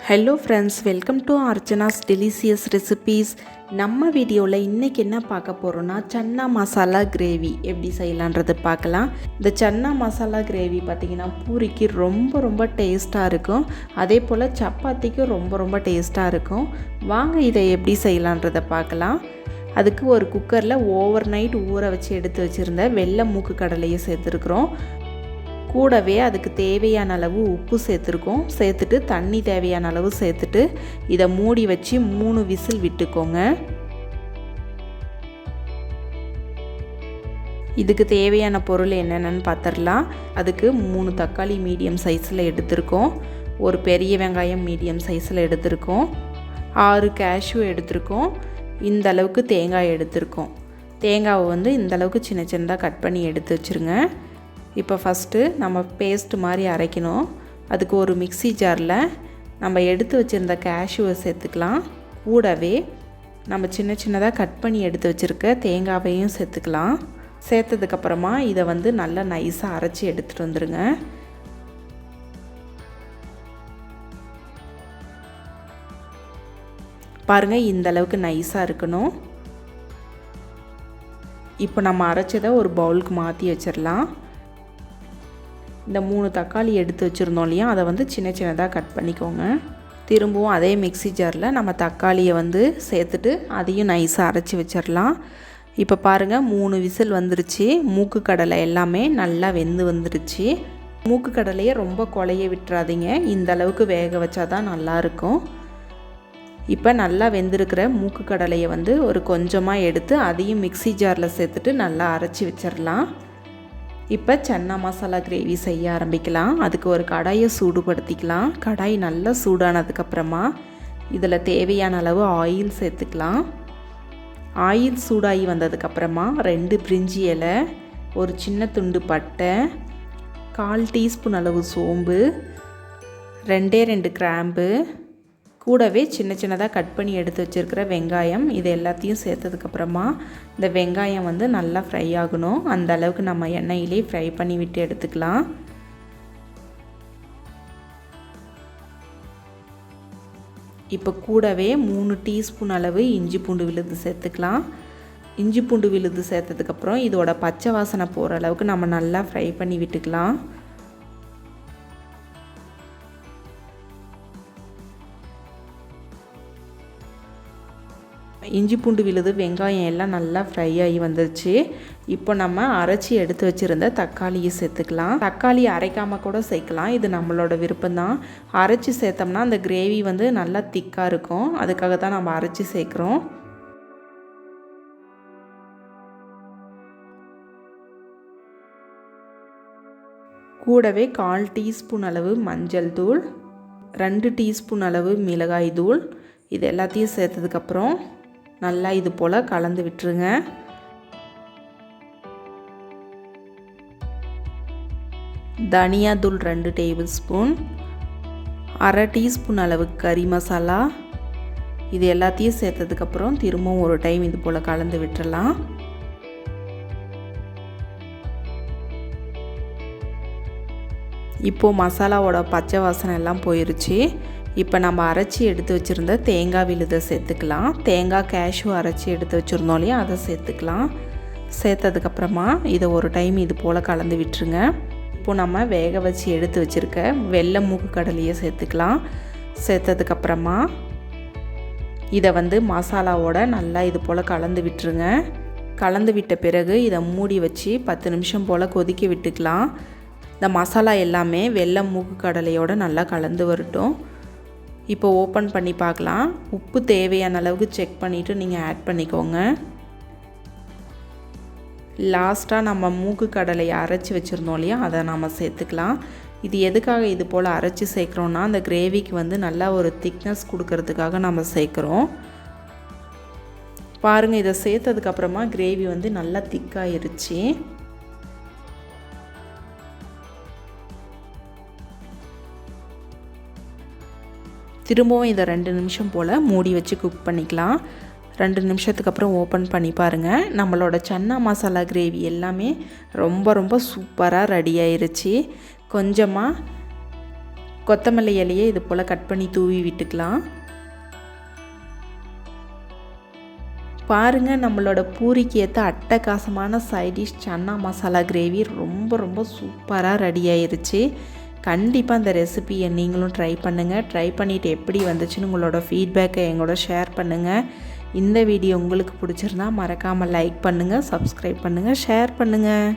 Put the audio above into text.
Hello friends, welcome to Archana's delicious recipes. நம்ம வீடியோவில் இன்றைக்கி என்ன பார்க்க போகிறோன்னா சன்னா மசாலா கிரேவி எப்படி செய்யலான்றது பார்க்கலாம். இந்த சன்னா மசாலா கிரேவி பார்த்திங்கன்னா பூரிக்கு ரொம்ப டேஸ்ட்டாக இருக்கும். அதே போல் சப்பாத்திக்கும் ரொம்ப டேஸ்ட்டாக இருக்கும். வாங்க இதை எப்படி செய்யலான்றதை பார்க்கலாம். அதுக்கு ஒரு குக்கரில் ஓவர் நைட் ஊற வச்சு எடுத்து வச்சுருந்த வெள்ளை மூக்கு கடலையை சேர்த்துருக்குறோம். கூடவே அதுக்கு தேவையான அளவு உப்பு சேர்த்துருக்கோம். சேர்த்துட்டு தண்ணி தேவையான அளவு சேர்த்துட்டு இதை மூடி வச்சு 3 விசில் விட்டுக்கோங்க. இதுக்கு தேவையான பொருள் என்னென்னு பார்த்துடலாம். அதுக்கு 3 தக்காளி மீடியம் சைஸில் எடுத்திருக்கோம். ஒரு பெரிய வெங்காயம் மீடியம் சைஸில் எடுத்திருக்கோம். 6 கேஷ்யூ எடுத்திருக்கோம். இந்த அளவுக்கு தேங்காய் எடுத்திருக்கோம். தேங்காவை இந்த அளவுக்கு சின்னதாக கட் பண்ணி எடுத்து வச்சுருங்க. இப்போ ஃபஸ்ட்டு நம்ம பேஸ்ட் மாதிரி அரைக்கணும். அதுக்கு ஒரு மிக்ஸி ஜாரில் நம்ம எடுத்து வச்சுருந்த கேஷ்யூவை சேர்த்துக்கலாம். கூடவே நம்ம சின்னதாக கட் பண்ணி எடுத்து வச்சுருக்க தேங்காவையும் சேர்த்துக்கலாம். சேர்த்ததுக்கப்புறமா இதை நல்லா நைஸாக அரைச்சி எடுத்துகிட்டு வந்துடுங்க. பாருங்கள், இந்த அளவுக்கு நைஸாக இருக்கணும். இப்போ நம்ம அரைச்சதை ஒரு பவுலுக்கு மாற்றி வச்சிடலாம். இந்த 3 தக்காளி எடுத்து வச்சுருந்தோம் இல்லையா, அதை சின்னதாக கட் பண்ணிக்கோங்க. திரும்பவும் அதே மிக்ஸி ஜாரில் நம்ம தக்காளியை சேர்த்துட்டு அதையும் நைஸாக அரைச்சி வச்சிடலாம். இப்போ பாருங்கள், 3 விசில் வந்துருச்சு. மூக்கு கடலை எல்லாமே நல்லா வெந்து வந்துருச்சு. மூக்கு கடலையை ரொம்ப குழைய விட்டுறாதீங்க. இந்த அளவுக்கு வேக வச்சா தான் நல்லாயிருக்கும். இப்போ நல்லா வெந்திருக்கிற மூக்கு கடலையை ஒரு கொஞ்சமாக எடுத்து அதையும் மிக்ஸி ஜாரில் சேர்த்துட்டு நல்லா அரைச்சி வச்சிடலாம். இப்போ சன்னா மசாலா கிரேவி செய்ய ஆரம்பிக்கலாம். அதுக்கு ஒரு கடாயை சூடுபடுத்திக்கலாம். கடாய் நல்லா சூடானதுக்கப்புறமா இதில் தேவையான அளவு ஆயில் சேர்த்துக்கலாம். ஆயில் சூடாகி வந்ததுக்கப்புறமா 2 பிரிஞ்சி இலை, ஒரு சின்ன துண்டு பட்டை, 1/4 டீஸ்பூன் அளவு சோம்பு, 2 கிராம்பு, கூடவே சின்னதாக கட் பண்ணி எடுத்து வச்சுருக்கிற வெங்காயம், இது எல்லாத்தையும் சேர்த்ததுக்கப்புறமா இந்த வெங்காயம் நல்லா ஃப்ரை ஆகணும். அந்த அளவுக்கு நம்ம எண்ணெயிலே ஃப்ரை பண்ணி விட்டு எடுத்துக்கலாம். இப்போ கூடவே 3 டீஸ்பூன் அளவு இஞ்சி பூண்டு விழுது சேர்த்துக்கலாம். இஞ்சி பூண்டு விழுது சேர்த்ததுக்கப்புறம் இதோட பச்சை வாசனை போகிற அளவுக்கு நம்ம நல்லா ஃப்ரை பண்ணி விட்டுக்கலாம். இஞ்சி பூண்டு விழுது வெங்காயம் எல்லாம் நல்லா ஃப்ரை ஆகி வந்துருச்சு. இப்போ நம்ம அரைச்சி எடுத்து வச்சுருந்த தக்காளியை சேர்த்துக்கலாம். தக்காளி அரைக்காமல் கூட சேர்க்கலாம், இது நம்மளோட விருப்பம்தான். அரைச்சி சேர்த்தோம்னா அந்த கிரேவி நல்லா திக்காக இருக்கும். அதுக்காக தான் நம்ம அரைச்சி சேர்க்குறோம். கூடவே 1/4 டீஸ்பூன் அளவு மஞ்சள் தூள், 2 டீஸ்பூன் அளவு மிளகாய் தூள், இது எல்லாத்தையும் சேர்த்ததுக்கப்புறம் நல்லா இது போல் கலந்து விட்டுருங்க. தனியாத்தூள் 2 டேபிள் ஸ்பூன், 1/2 டீஸ்பூன் அளவு கறி மசாலா, இது எல்லாத்தையும் சேர்த்ததுக்கப்புறம் திரும்பவும் ஒரு டைம் இது போல் கலந்து விட்டுறலாம். இப்போது மசாலாவோட பச்சை வாசனை எல்லாம் போயிருச்சு. இப்போ நம்ம அரைச்சி எடுத்து வச்சுருந்த தேங்காய் விழுதை சேர்த்துக்கலாம். தேங்காய் கேஷ்யூ அரைச்சி எடுத்து வச்சுருந்தோம் இல்லையா, அதை சேர்த்துக்கலாம். சேர்த்ததுக்கப்புறமா இதை ஒரு டைம் இது போல் கலந்து விட்டுருங்க. இப்போது நம்ம வேக வச்சு எடுத்து வச்சுருக்க வெள்ளை மூக்கு கடலையை சேர்த்துக்கலாம். சேர்த்ததுக்கப்புறமா இதை மசாலாவோட நல்லா இது போல் கலந்து விட்டுருங்க. கலந்து விட்ட பிறகு இதை மூடி வச்சு 10 நிமிஷம் போல் கொதிக்க விட்டுக்கலாம். இந்த மசாலா எல்லாமே வெள்ளை மூக்கு கடலையோடு நல்லா கலந்து வரட்டும். இப்போ ஓப்பன் பண்ணி பார்க்கலாம். உப்பு தேவையான அளவுக்கு செக் பண்ணிவிட்டு நீங்கள் ஆட் பண்ணிக்கோங்க. லாஸ்ட்டாக நம்ம மூக்கு கடலையை அரைச்சி வச்சுருந்தோம் இல்லையா, அதை நம்ம சேர்த்துக்கலாம். இது எதுக்காக இது போல் அரைச்சி சேர்க்குறோன்னா அந்த கிரேவிக்கு நல்லா ஒரு திக்னஸ் கொடுக்கறதுக்காக நம்ம சேர்க்குறோம். பாருங்கள், இதை சேர்த்ததுக்கப்புறமா கிரேவி நல்லா திக்காயிருச்சு. திரும்பவும் இதை 2 நிமிஷம் போல் மூடி வச்சு குக் பண்ணிக்கலாம். 2 நிமிஷத்துக்கு அப்புறம் ஓப்பன் பண்ணி பாருங்கள். நம்மளோட சன்னா மசாலா கிரேவி எல்லாமே ரொம்ப சூப்பராக ரெடி ஆயிருச்சு. கொஞ்சமாக கொத்தமல்லி இலையை இது போல் கட் பண்ணி தூவி விட்டுக்கலாம். பாருங்கள், நம்மளோட பூரிக்கு ஏற்ற அட்டகாசமான side dish chana masala gravy ரொம்ப சூப்பராக ரெடி ஆயிருச்சு. கண்டிப்பாக இந்த ரெசிபியை நீங்களும் ட்ரை பண்ணுங்கள். ட்ரை பண்ணிவிட்டு எப்படி வந்துச்சுன்னு உங்களோட ஃபீட்பேக்கை எங்களோட ஷேர் பண்ணுங்கள். இந்த வீடியோ உங்களுக்கு பிடிச்சிருந்தா மறக்காமல் லைக் பண்ணுங்கள், சப்ஸ்கிரைப் பண்ணுங்கள், ஷேர் பண்ணுங்கள்.